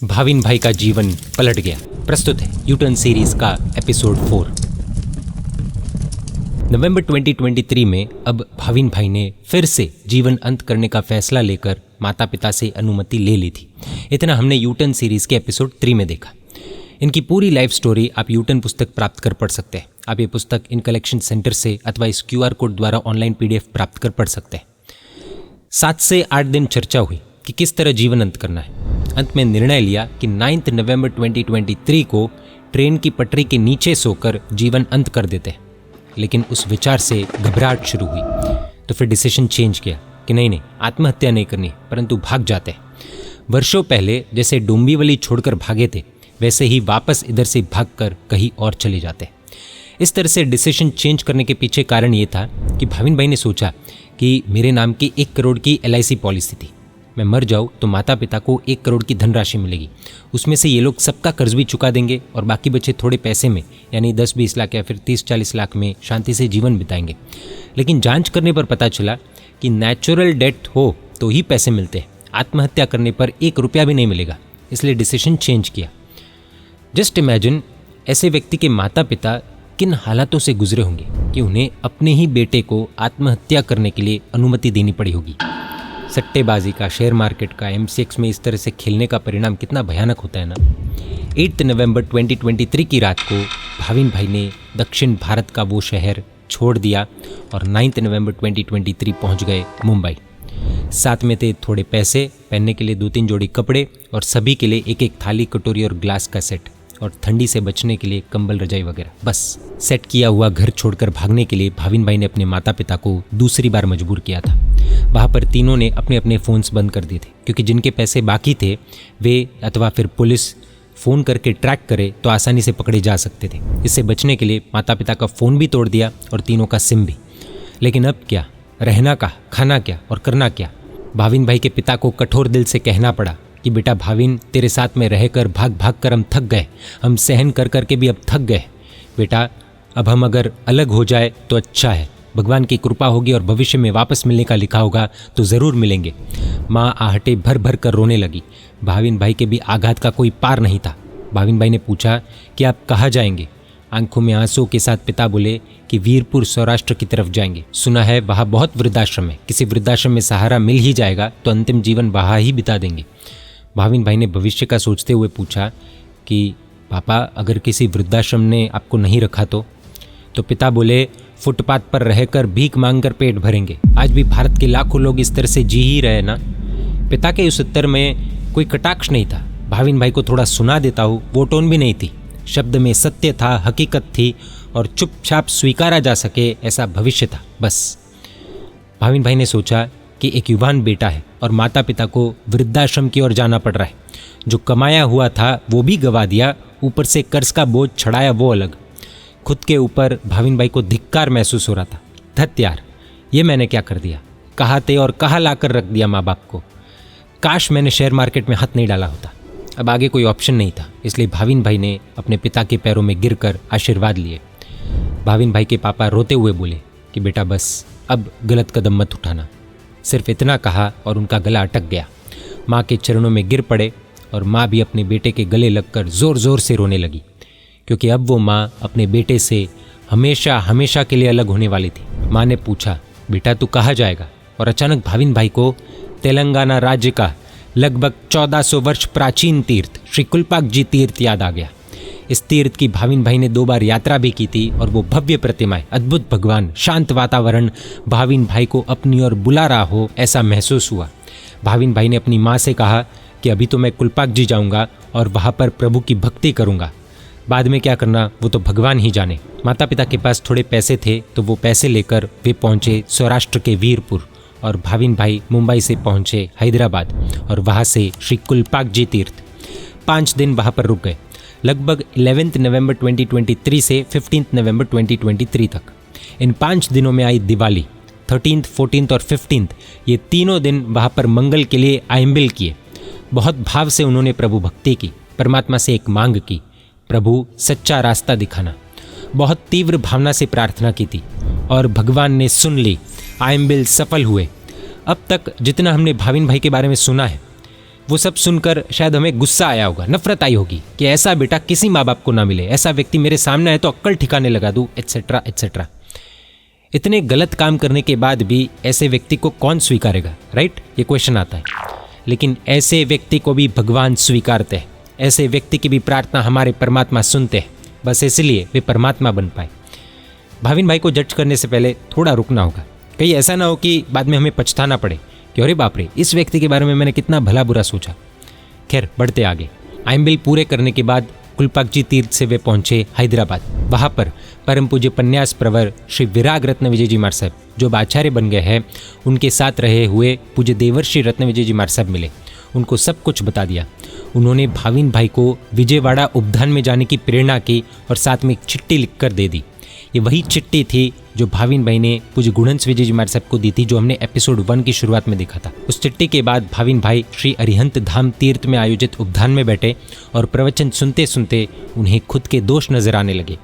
भाविन भाई का जीवन पलट गया। प्रस्तुत है यूटर्न सीरीज का एपिसोड 4। नवंबर 2023 में अब भाविन भाई ने फिर से जीवन अंत करने का फैसला लेकर माता पिता से अनुमति ले ली थी। इतना हमने यूटर्न सीरीज के एपिसोड 3 में देखा। इनकी पूरी लाइफ स्टोरी आप यूटर्न पुस्तक प्राप्त कर पढ़ सकते हैं। आप ये पुस्तक इन कलेक्शन सेंटर से अथवा इस QR कोड द्वारा ऑनलाइन PDF प्राप्त कर पढ़ सकते हैं। 7 से 8 दिन चर्चा हुई कि किस तरह जीवन अंत करना है। अंत में निर्णय लिया कि 9 नवंबर 2023 को ट्रेन की पटरी के नीचे सोकर जीवन अंत कर देते हैं। लेकिन उस विचार से घबराहट शुरू हुई, तो फिर डिसीजन चेंज किया कि नहीं, आत्महत्या नहीं करनी, परंतु भाग जाते हैं। वर्षों पहले जैसे डोंबिवली छोड़कर भागे थे, वैसे ही वापस इधर से भागकर कहीं और चले जाते हैं। इस तरह से डिसीजन चेंज करने के पीछे कारण ये था कि भाविन भाई ने सोचा कि मेरे नाम की 1 करोड़ की LIC पॉलिसी थी। मैं मर जाऊँ तो माता पिता को 1 करोड़ की धनराशि मिलेगी। उसमें से ये लोग सबका कर्ज भी चुका देंगे और बाकी बचे थोड़े पैसे में, यानी 10-20 लाख या फिर 30-40 लाख में शांति से जीवन बिताएंगे। लेकिन जांच करने पर पता चला कि नेचुरल डेथ हो तो ही पैसे मिलते हैं, आत्महत्या करने पर 1 रुपया भी नहीं मिलेगा। इसलिए डिसीजन चेंज किया। जस्ट इमेजिन ऐसे व्यक्ति के माता पिता किन हालातों से गुजरे होंगे कि उन्हें अपने ही बेटे को आत्महत्या करने के लिए अनुमति देनी पड़ी होगी। सट्टेबाजी का, शेयर मार्केट का, MCX में इस तरह से खेलने का परिणाम कितना भयानक होता है ना। 8 नवंबर 2023 की रात को भाविन भाई ने दक्षिण भारत का वो शहर छोड़ दिया और 9 नवंबर 2023 पहुंच गए मुंबई। साथ में थे थोड़े पैसे, पहनने के लिए 2-3 जोड़ी कपड़े और सभी के लिए 1-1 थाली, कटोरी और ग्लास का सेट, और ठंडी से बचने के लिए कंबल, रजाई वगैरह। बस सेट किया हुआ घर छोड़कर भागने के लिए भाविन भाई ने अपने माता पिता को दूसरी बार मजबूर किया था। वहाँ पर तीनों ने अपने अपने फ़ोन्स बंद कर दिए थे, क्योंकि जिनके पैसे बाकी थे वे अथवा फिर पुलिस फ़ोन करके ट्रैक करे तो आसानी से पकड़े जा सकते थे। इससे बचने के लिए माता पिता का फ़ोन भी तोड़ दिया और तीनों का सिम भी। लेकिन अब क्या, रहना कहाँ, खाना क्या और करना क्या। भाविन भाई के पिता को कठोर दिल से कहना पड़ा कि बेटा भाविन, तेरे साथ में रहकर भाग भाग कर हम थक गए, हम सहन कर कर के भी अब थक गए। बेटा अब हम अगर अलग हो जाए तो अच्छा है, भगवान की कृपा होगी और भविष्य में वापस मिलने का लिखा होगा तो ज़रूर मिलेंगे। माँ आहटे भर भर कर रोने लगी। भाविन भाई के भी आघात का कोई पार नहीं था। भाविन भाई ने पूछा कि आप कहाँ जाएंगे। आंखों में आंसू के साथ पिता बोले कि वीरपुर, सौराष्ट्र की तरफ जाएंगे। सुना है वहाँ बहुत वृद्धाश्रम है, किसी वृद्धाश्रम में सहारा मिल ही जाएगा तो अंतिम जीवन वहाँ ही बिता देंगे। भाविन भाई ने भविष्य का सोचते हुए पूछा कि पापा, अगर किसी वृद्धाश्रम ने आपको नहीं रखा तो पिता बोले फुटपाथ पर रहकर भीख मांगकर पेट भरेंगे। आज भी भारत के लाखों लोग इस तरह से जी ही रहे ना। पिता के उस उत्तर में कोई कटाक्ष नहीं था। भाविन भाई को थोड़ा सुना देता हूँ, वो टोन भी नहीं थी। शब्द में सत्य था, हकीकत थी और चुपचाप स्वीकारा जा सके ऐसा भविष्य था। बस भाविन भाई ने सोचा कि एक युवान बेटा है और माता पिता को वृद्धाश्रम की ओर जाना पड़ रहा है। जो कमाया हुआ था वो भी गवा दिया, ऊपर से कर्ज का बोझ चढ़ाया वो अलग। खुद के ऊपर भाविन भाई को धिक्कार महसूस हो रहा था। धत यार, ये मैंने क्या कर दिया, कहाँ थे और कहाँ ला कर रख दिया माँ बाप को। काश मैंने शेयर मार्केट में हाथ नहीं डाला होता। अब आगे कोई ऑप्शन नहीं था, इसलिए भाविन भाई ने अपने पिता के पैरों में गिरकर आशीर्वाद लिए। भाविन भाई के पापा रोते हुए बोले कि बेटा बस, अब गलत कदम मत उठाना। सिर्फ इतना कहा और उनका गला अटक गया। माँ के चरणों में गिर पड़े और माँ भी अपने बेटे के गले लगकर ज़ोर ज़ोर से रोने लगी, क्योंकि अब वो माँ अपने बेटे से हमेशा हमेशा के लिए अलग होने वाली थी। माँ ने पूछा, बेटा तू कहाँ जाएगा? और अचानक भाविन भाई को तेलंगाना राज्य का लगभग 1400 वर्ष प्राचीन तीर्थ श्री कुलपाक जी तीर्थ याद आ गया। इस तीर्थ की भाविन भाई ने 2 बार यात्रा भी की थी और वो भव्य प्रतिमाएं, अद्भुत भगवान, शांत वातावरण भाविन भाई को अपनी ओर बुला रहा हो ऐसा महसूस हुआ। भाविन भाई ने अपनी माँ से कहा कि अभी तो मैं कुलपाक जी जाऊँगा और वहाँ पर प्रभु की भक्ति करूँगा, बाद में क्या करना वो तो भगवान ही जाने। माता पिता के पास थोड़े पैसे थे तो वो पैसे लेकर वे पहुँचे सौराष्ट्र के वीरपुर और भाविन भाई मुंबई से पहुँचे हैदराबाद और वहाँ से श्री कुलपाक जी तीर्थ। 5 दिन वहाँ पर रुक गए, लगभग 11 नवंबर 2023 से 15 नवंबर 2023 तक। इन 5 दिनों में आई दिवाली, 13, 14 और 15, ये तीनों दिन वहाँ पर मंगल के लिए आइम्बिल किए। बहुत भाव से उन्होंने प्रभु भक्ति की, परमात्मा से एक मांग की, प्रभु सच्चा रास्ता दिखाना। बहुत तीव्र भावना से प्रार्थना की थी और भगवान ने सुन ली। आइम्बिल सफल हुए। अब तक जितना हमने भाविन भाई के बारे में सुना है, वो सब सुनकर शायद हमें गुस्सा आया होगा, नफरत आई होगी कि ऐसा बेटा किसी माँ बाप को ना मिले, ऐसा व्यक्ति मेरे सामने आए तो अक्कल ठिकाने लगा दूँ, एट्सेट्रा एट्सेट्रा। इतने गलत काम करने के बाद भी ऐसे व्यक्ति को कौन स्वीकारेगा, राइट? ये क्वेश्चन आता है। लेकिन ऐसे व्यक्ति को भी भगवान स्वीकारते हैं, ऐसे व्यक्ति की भी प्रार्थना हमारे परमात्मा सुनते हैं, बस इसलिए वे परमात्मा बन पाए। भाविन भाई को जज करने से पहले थोड़ा रुकना होगा, कहीं ऐसा ना हो कि बाद में हमें पछताना पड़े कि अरे बाप रे, इस व्यक्ति के बारे में मैंने कितना भला बुरा सोचा। खैर, बढ़ते आगे। आइम्बिल पूरे करने के बाद कुलपाकजी तीर्थ से वे पहुंचे हैदराबाद। वहाँ पर परम पूज्य पन्यास प्रवर श्री विराग रत्न विजय जी महाराज साहब, जो अब आचार्य बन गए हैं, उनके साथ रहे हुए पूज्य देवर्षि रत्न विजय जी महाराज साहब मिले। उनको सब कुछ बता दिया। उन्होंने भाविन भाई को विजयवाड़ा उपधान में जाने की प्रेरणा की और साथ में एक चिट्ठी लिखकर दे दी। ये वही चिट्ठी थी जो भाविन भाई ने पूज्य गुणवंश विजय जी महाराज साहब को दी थी, जो हमने एपिसोड 1 की शुरुआत में देखा था। उस चिट्ठी के बाद भाविन भाई श्री अरिहंत धाम तीर्थ में आयोजित उपधान में बैठे और प्रवचन सुनते सुनते उन्हें खुद के दोष नजर आने लगे।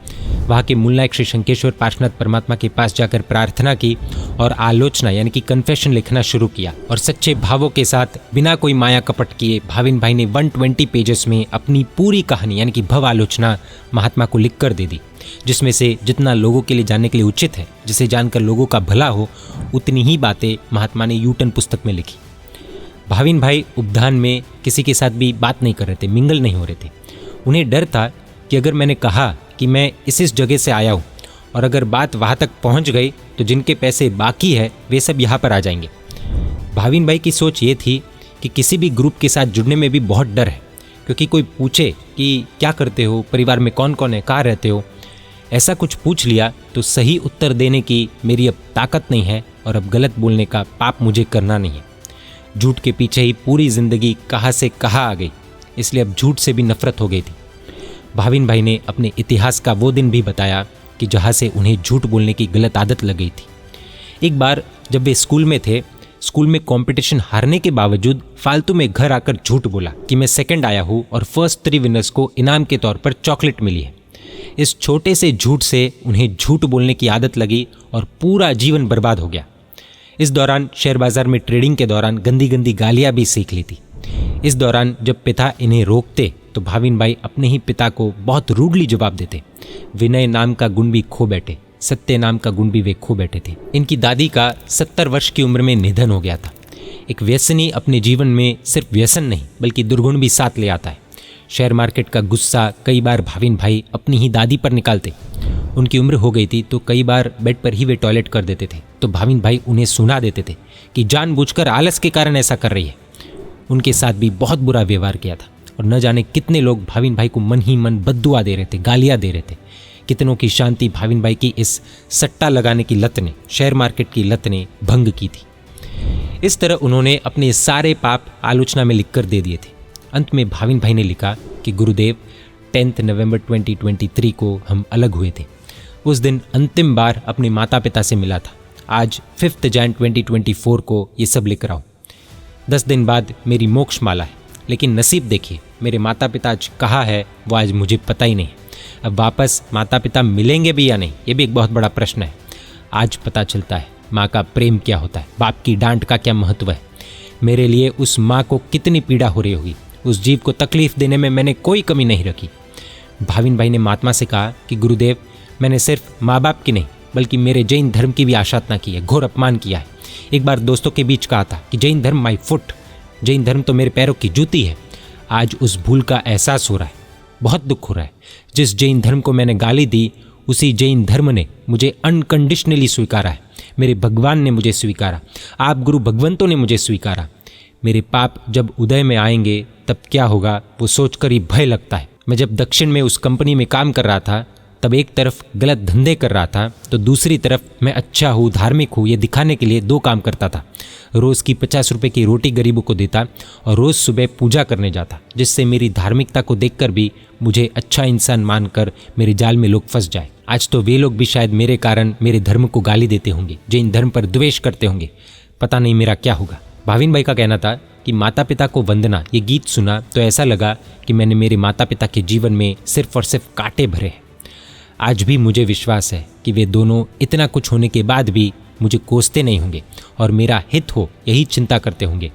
वहाँ के मूलनायक श्री शंकेश्वर पार्श्वनाथ परमात्मा के पास जाकर प्रार्थना की और आलोचना यानी कि कन्फेशन लिखना शुरू किया। और सच्चे भावों के साथ बिना कोई माया कपट किए भाविन भाई ने 120 पेजेस में अपनी पूरी कहानी यानी कि भव आलोचना महात्मा को लिख कर दे दी, जिसमें से जितना लोगों के लिए जानने के लिए उचित है, जिसे जानकर लोगों का भला हो, उतनी ही बातें महात्मा ने यूटर्न पुस्तक में लिखी। भाविन भाई उपधान में किसी के साथ भी बात नहीं कर रहे थे, मिंगल नहीं हो रहे थे। उन्हें डर था कि अगर मैंने कहा कि मैं इस जगह से आया हूँ और अगर बात वहाँ तक पहुँच गई तो जिनके पैसे बाकी है वे सब यहाँ पर आ जाएंगे। भाविन भाई की सोच ये थी कि किसी भी ग्रुप के साथ जुड़ने में भी बहुत डर है, क्योंकि कोई पूछे कि क्या करते हो, परिवार में कौन कौन है, कहाँ रहते हो, ऐसा कुछ पूछ लिया तो सही उत्तर देने की मेरी अब ताकत नहीं है और अब गलत बोलने का पाप मुझे करना नहीं है। झूठ के पीछे ही पूरी जिंदगी कहाँ से कहाँ आ गई, इसलिए अब झूठ से भी नफरत हो गई थी। भाविन भाई ने अपने इतिहास का वो दिन भी बताया कि जहाँ से उन्हें झूठ बोलने की गलत आदत लग गई थी। एक बार जब वे स्कूल में थे, स्कूल में कंपटीशन हारने के बावजूद फालतू में घर आकर झूठ बोला कि मैं सेकंड आया हूँ और फर्स्ट 3 विनर्स को इनाम के तौर पर चॉकलेट मिली है। इस छोटे से झूठ से उन्हें झूठ बोलने की आदत लगी और पूरा जीवन बर्बाद हो गया। इस दौरान शेयर बाजार में ट्रेडिंग के दौरान गंदी गंदी गालियाँ भी सीख ली थी। इस दौरान जब पिता इन्हें रोकते तो भाविन भाई अपने ही पिता को बहुत रूडली जवाब देते। विनय नाम का गुण भी खो बैठे, सत्य नाम का गुण भी वे खो बैठे थे। इनकी दादी का 70 वर्ष की उम्र में निधन हो गया था। एक व्यसनी अपने जीवन में सिर्फ व्यसन नहीं बल्कि दुर्गुण भी साथ ले आता है। शेयर मार्केट का गुस्सा कई बार भाविन भाई अपनी ही दादी पर निकालते। उनकी उम्र हो गई थी तो कई बार बेड पर ही वे टॉयलेट कर देते थे, तो भाविन भाई उन्हें सुना देते थे कि जानबूझकर आलस के कारण ऐसा कर रही है। उनके साथ भी बहुत बुरा व्यवहार किया था और न जाने कितने लोग भाविन भाई को मन ही मन बद्दुआ दे रहे थे, गालियाँ दे रहे थे। कितनों की शांति भाविन भाई की इस सट्टा लगाने की लत ने, शेयर मार्केट की लत ने भंग की थी। इस तरह उन्होंने अपने सारे पाप आलोचना में लिखकर दे दिए थे। अंत में भाविन भाई ने लिखा कि गुरुदेव 10 नवंबर 2023 को हम अलग हुए थे। उस दिन अंतिम बार अपने माता पिता से मिला था। आज 5 जनवरी 2024 को ये सब लिख रहा हूँ। 10 दिन बाद मेरी मोक्ष माला है, लेकिन नसीब देखिए मेरे माता पिता आज कहाँ है वो आज मुझे पता ही नहीं। अब वापस माता पिता मिलेंगे भी या नहीं, ये भी एक बहुत बड़ा प्रश्न है। आज पता चलता है माँ का प्रेम क्या होता है, बाप की डांट का क्या महत्व है। मेरे लिए उस माँ को कितनी पीड़ा हो रही होगी। उस जीव को तकलीफ देने में मैंने कोई कमी नहीं रखी। भाविन भाई ने महात्मा से कहा कि गुरुदेव, मैंने सिर्फ माँ बाप की नहीं बल्कि मेरे जैन धर्म की भी आशातना की है, घोर अपमान किया है। एक बार दोस्तों के बीच कहा था कि जैन धर्म माई फुट, जैन धर्म तो मेरे पैरों की जूती है। आज उस भूल का एहसास हो रहा है, बहुत दुख हो रहा है। जिस जैन धर्म को मैंने गाली दी उसी जैन धर्म ने मुझे अनकंडीशनली स्वीकारा है। मेरे भगवान ने मुझे स्वीकारा, आप गुरु भगवंतों ने मुझे स्वीकारा। मेरे पाप जब उदय में आएंगे तब क्या होगा वो सोचकर ही भय लगता है। मैं जब दक्षिण में उस कंपनी में काम कर रहा था तब एक तरफ गलत धंधे कर रहा था तो दूसरी तरफ मैं अच्छा हूँ, धार्मिक हूँ, ये दिखाने के लिए 2 काम करता था। रोज़ की 50 रुपये की रोटी गरीबों को देता और रोज़ सुबह पूजा करने जाता, जिससे मेरी धार्मिकता को देखकर भी मुझे अच्छा इंसान मानकर मेरे जाल में लोग फंस जाए। आज तो वे लोग भी शायद मेरे कारण मेरे धर्म को गाली देते होंगे, जैन धर्म पर द्वेष करते होंगे। पता नहीं मेरा क्या होगा। भाविन भाई का कहना था कि माता पिता को वंदना ये गीत सुना तो ऐसा लगा कि मैंने मेरे माता पिता के जीवन में सिर्फ और सिर्फ कांटे भरे हैं। आज भी मुझे विश्वास है कि वे दोनों इतना कुछ होने के बाद भी मुझे कोसते नहीं होंगे और मेरा हित हो यही चिंता करते होंगे।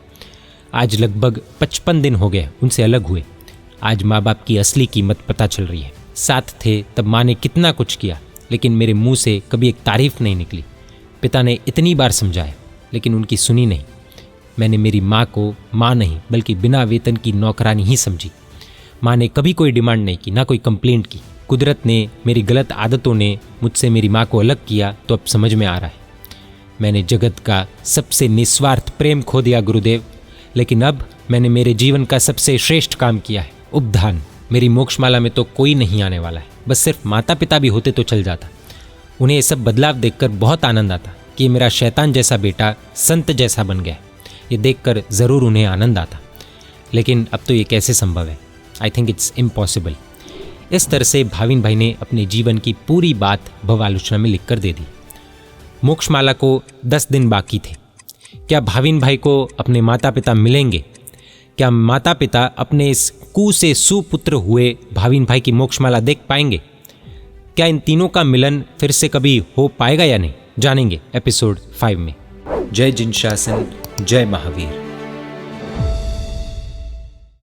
आज लगभग 55 दिन हो गए उनसे अलग हुए। आज माँ बाप की असली कीमत पता चल रही है। साथ थे तब माँ ने कितना कुछ किया, लेकिन मेरे मुंह से कभी एक तारीफ नहीं निकली। पिता ने इतनी बार समझाया, लेकिन उनकी सुनी नहीं। मैंने मेरी माँ को माँ नहीं बल्कि बिना वेतन की नौकरानी ही समझी। माँ ने कभी कोई डिमांड नहीं की, ना कोई कंप्लेंट की। कुदरत ने, मेरी गलत आदतों ने मुझसे मेरी माँ को अलग किया तो अब समझ में आ रहा है। मैंने जगत का सबसे निस्वार्थ प्रेम खो दिया गुरुदेव, लेकिन अब मैंने मेरे जीवन का सबसे श्रेष्ठ काम किया है, उपधान। मेरी मोक्षमाला में तो कोई नहीं आने वाला है, बस सिर्फ माता पिता भी होते तो चल जाता। उन्हें ये सब बदलाव देखकर बहुत आनंद आता कि मेरा शैतान जैसा बेटा संत जैसा बन गया। ये देखकर ज़रूर उन्हें आनंद आता, लेकिन अब तो ये कैसे संभव है? I think it's impossible. इस तरह से भाविन भाई ने अपने जीवन की पूरी बात भवालोचना में लिख कर दे दी। मोक्षमाला को 10 दिन बाकी थे। क्या भाविन भाई को अपने माता पिता मिलेंगे? क्या माता पिता अपने इस कू से सुपुत्र हुए भाविन भाई की मोक्षमाला देख पाएंगे? क्या इन तीनों का मिलन फिर से कभी हो पाएगा या नहीं, जानेंगे एपिसोड 5 में। जय जिनशासन, जय महावीर।